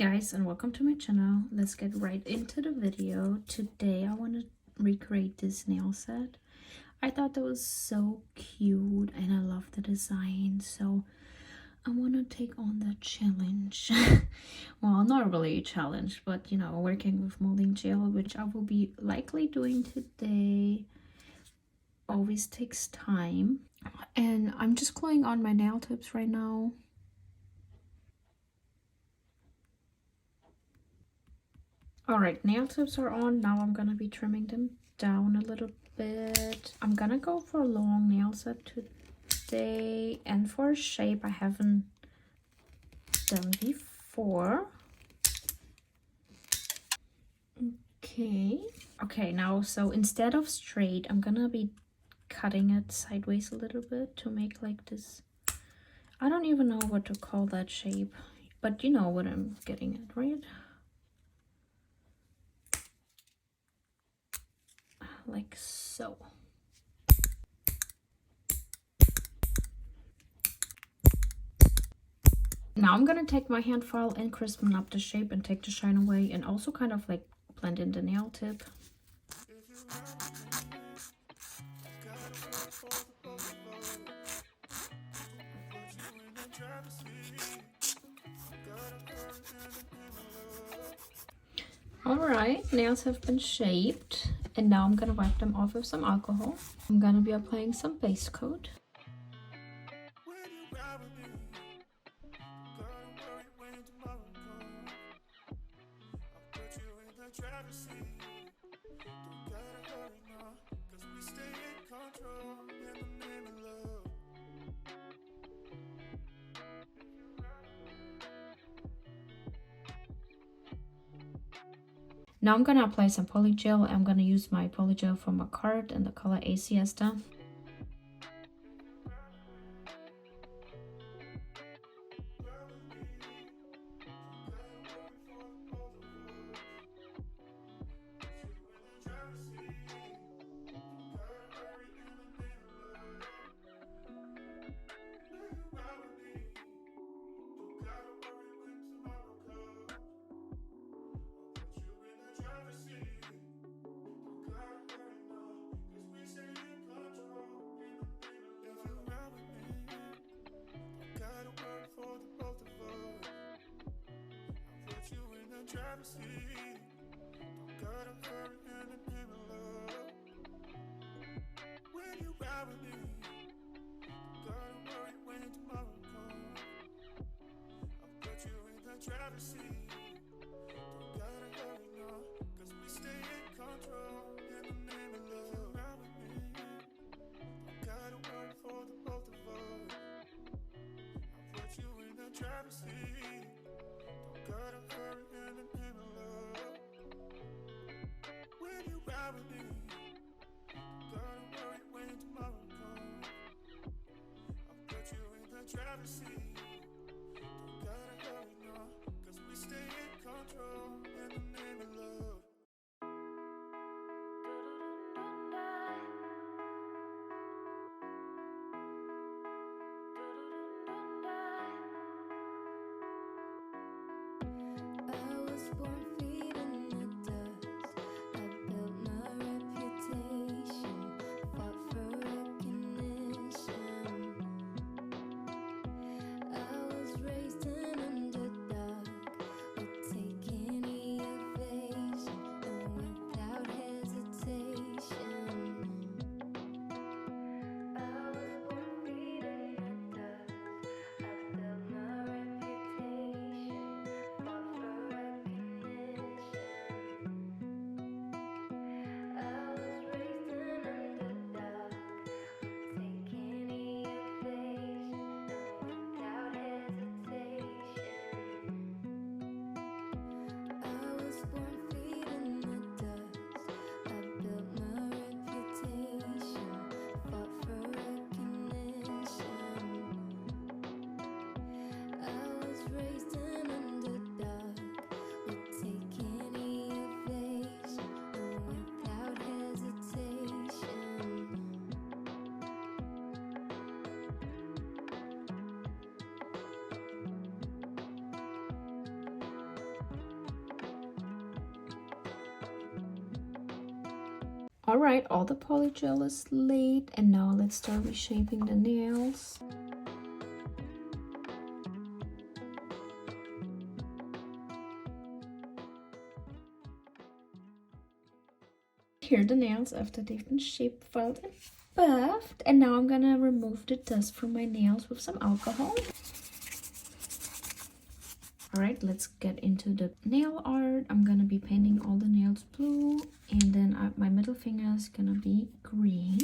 guys, and welcome to my channel. Let's get right into the video. Today I want to recreate this nail set. I thought that was so cute and I love the design, so I want to take on that challenge. Well, not really a challenge, but you know, working with molding gel, which I will be likely doing today. Always takes time, and I'm just gluing on my nail tips right now. Alright, nail tips are on. Now I'm gonna be trimming them down a little bit. I'm gonna go for a long nail set today, and for a shape I haven't done before. Okay, now so instead of straight, I'm gonna be cutting it sideways a little bit to make like this. I don't even know what to call that shape, but you know what I'm getting at, right? Like so. Now I'm gonna take my hand file and crispen up the shape and take the shine away, and also kind of like blend in the nail tip. Alright, nails have been shaped, and now I'm gonna wipe them off with some alcohol. I'm gonna be applying some base coat. Now I'm gonna apply some Polygel. I'm gonna use my Polygel from a card in the color A Siesta. All right, all the polygel is laid, and now let's start reshaping the nails. Here are the nails after they've been shaped, filed, and buffed. And now I'm gonna remove the dust from my nails with some alcohol. All right, let's get into the nail art. I'm gonna be painting all the nails blue, and then my middle finger is gonna be green.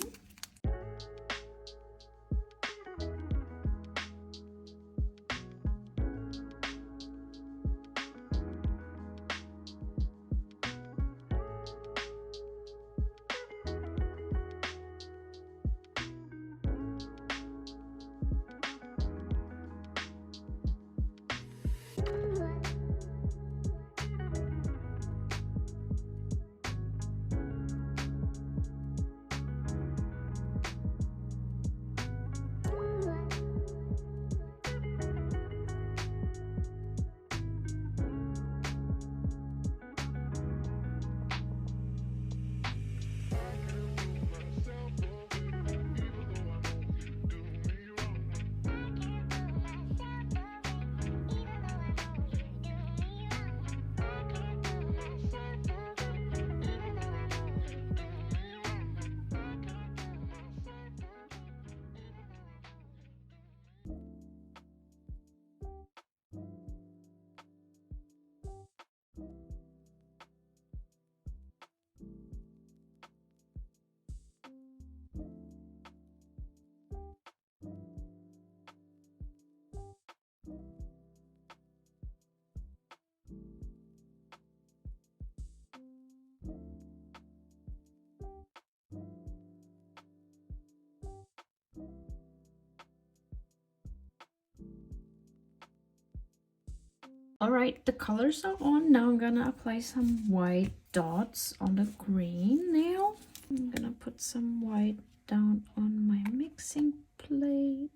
All right, the colors are on. Now I'm gonna apply some white dots on the green nail. I'm gonna put some white down on my mixing plate.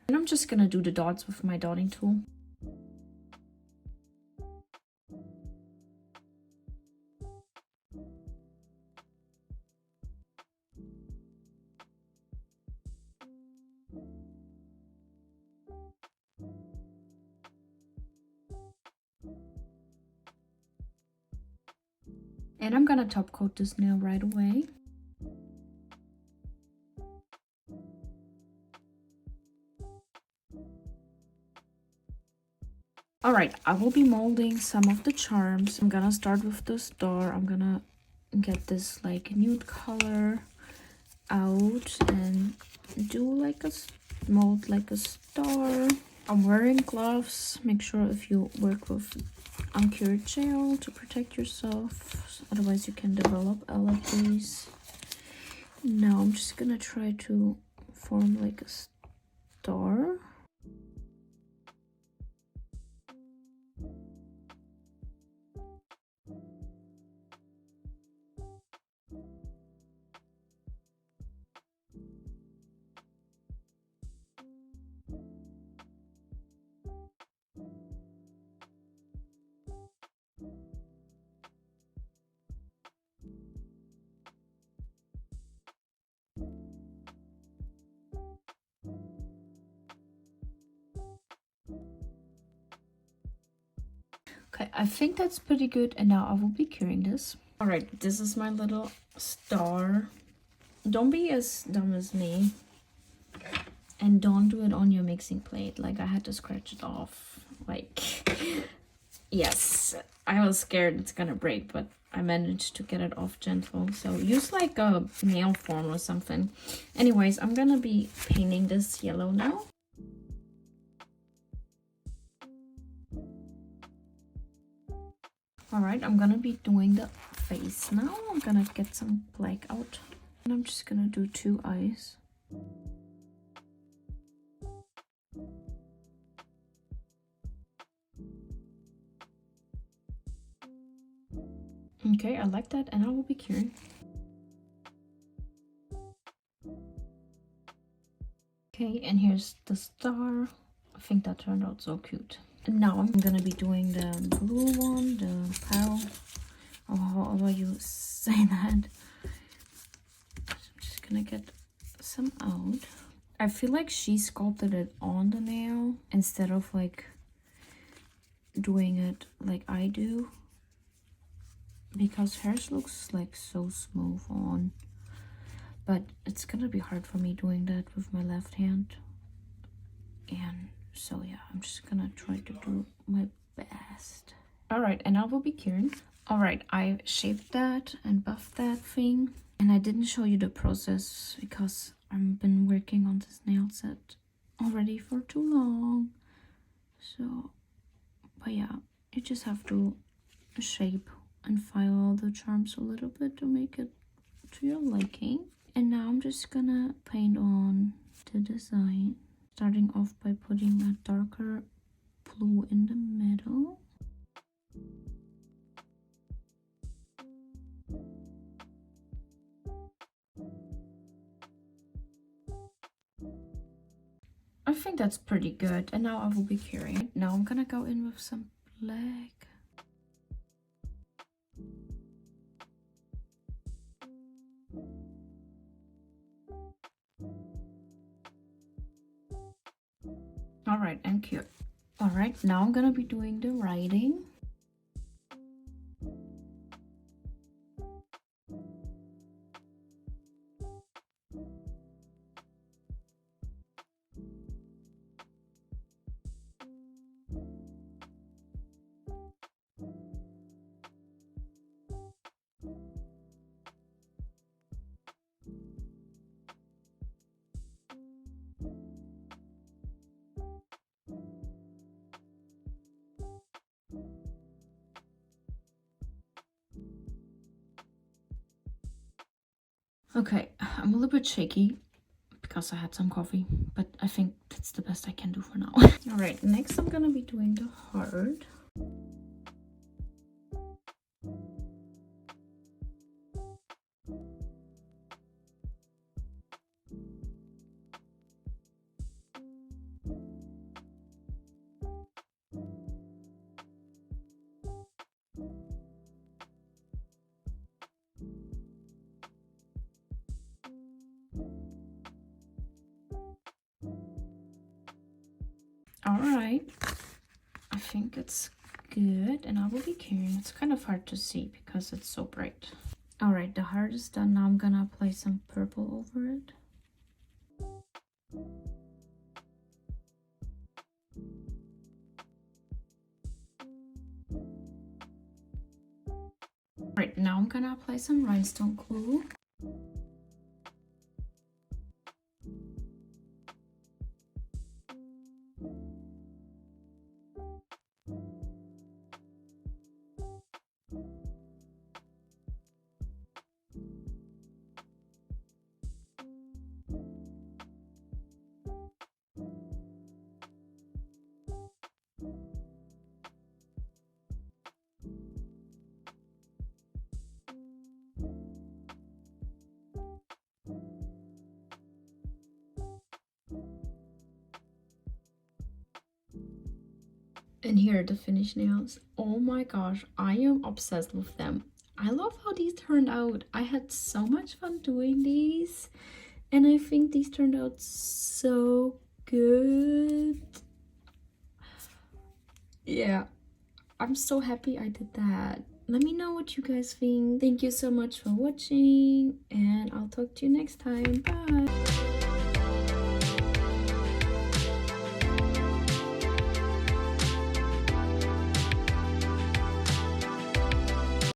And I'm just gonna do the dots with my dotting tool. And I'm gonna top coat this nail right away. All right, I will be molding some of the charms. I'm gonna start with the star. I'm gonna get this like nude color out and do like a mold like a star. I'm wearing gloves. Make sure if you work with uncured gel to protect yourself, otherwise you can develop allergies. Now I'm just gonna try to form like a star. Okay, I think that's pretty good, and now I will be curing this. All right, this is my little star. Don't be as dumb as me, and don't do it on your mixing plate. Like, I had to scratch it off. Like, yes, I was scared it's gonna break, but I managed to get it off gentle. So use like a nail form or something. Anyways, I'm gonna be painting this yellow now. All right, I'm gonna be doing the face now. I'm gonna get some black out, and I'm just gonna do 2 eyes. Okay, I like that, and I will be curing. Okay, and here's the star. I think that turned out so cute. And now I'm gonna be doing the blue one, the pearl, or however you say that. gonna get some out. I feel like she sculpted it on the nail instead of like doing it like I do, because hers looks like so smooth on, but it's gonna be hard for me doing that with my left hand. And so yeah, I'm just gonna try to do my best. All right, and I will be curing. All right, I shaped that and buffed that thing, and I didn't show you the process because I've been working on this nail set already for too long. So, but yeah, you just have to shape and file all the charms a little bit to make it to your liking. And now I'm just gonna paint on the design, starting off by putting a darker blue in the middle. I think that's pretty good. And now I will be curing. Now I'm gonna go in with some black. All right, and cure. All right, now I'm gonna be doing the writing. Okay, I'm a little bit shaky because I had some coffee, but I think that's the best I can do for now. All right, next I'm gonna be doing the heart. All right, I think it's good, and I will be curing. It's kind of hard to see because it's so bright. All right, the heart is done. Now I'm gonna apply some purple over it. Right, now I'm gonna apply some rhinestone glue. And here are the finished nails. Oh my gosh, I am obsessed with them. I love how these turned out. I had so much fun doing these, and I think these turned out so good. Yeah, I'm so happy I did that. Let me know what you guys think. Thank you so much for watching, and I'll talk to you next time. Bye.